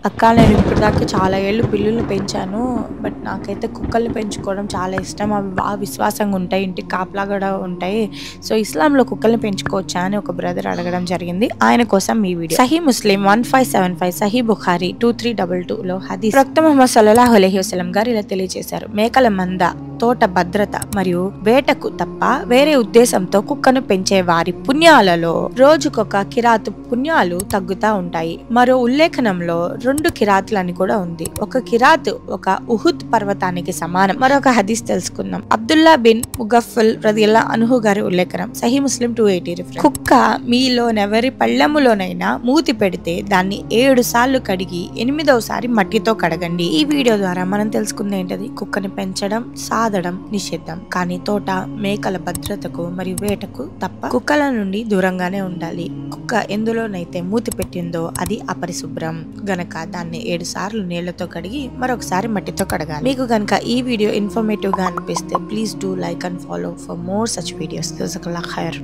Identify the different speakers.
Speaker 1: అక్క నేను ఇప్పటిదాకా చాలా ఏళ్ళు పిల్లుల్ని పెంచాను. బట్ నాకైతే కుక్కల్ని పెంచుకోవడం చాలా ఇష్టం. అవి బాగా విశ్వాసంగా ఉంటాయి. ఇంటికి కాపలా కూడా ఉంటాయి. సో ఇస్లాంలో కుక్కల్ని పెంచుకోవచ్చా అని ఒక బ్రదర్ అడగడం జరిగింది. ఆయన కోసం ఈ వీడియో. సహీ ముస్లిం 1575, సహీ బుఖారీ 2322లో హదీస్ ప్రవక్త ముహమ్మద్ సల్లల్లాహు అలైహి వసల్లం గారు ఇలా తెలియజేశారు. మేకల మంద, తోట భద్రత మరియు వేటకు తప్ప వేరే ఉద్దేశంతో కుక్కను పెంచే వారి పుణ్యాలలో రోజుకొక కిరాతు పుణ్యాలు తగ్గుతా ఉంటాయి. మరో ఉల్లేఖనంలో 2 కిరాతులని కూడా ఉంది. ఒక కిరాతు ఒక ఉహుద్ పర్వతానికి సమానం. మరొక హదీస్ తెలుసుకుందాం. అబ్దుల్లా బిన్ ముగఫల్ రదియల్లాహు అన్హు గారి ఉల్లేఖనం. సహీ ముస్లిం 280 రిఫరెన్స్. కుక్క మీలోనెవరి పళ్ళెములోనైనా మూతి పెడితే దాన్ని 7 సార్లు కడిగి 8వసారి మట్టితో కడగండి. ఈ వీడియో ద్వారా మనం తెలుసుకుంది ఏంటది? కుక్కని పెంచడం సాదడం నిషిద్ధం. కానీ తోట, మేకల భద్రతకు మరియు వేటకు తప్ప కుక్కల నుండి దూరంగానే ఉండాలి. కుక్క ఎందులోనైతే మూతి పెట్టిందో అది అపరిశుభ్రం గనక దాన్ని 7 సార్లు నీళ్లతో కడిగి మరొకసారి మట్టితో కడగాలి. మీకు గనక ఈ వీడియో ఇన్ఫర్మేటివ్ గా అనిపిస్తే please do like and follow for more such videos. జజాకల్లాహ్ ఖైర్.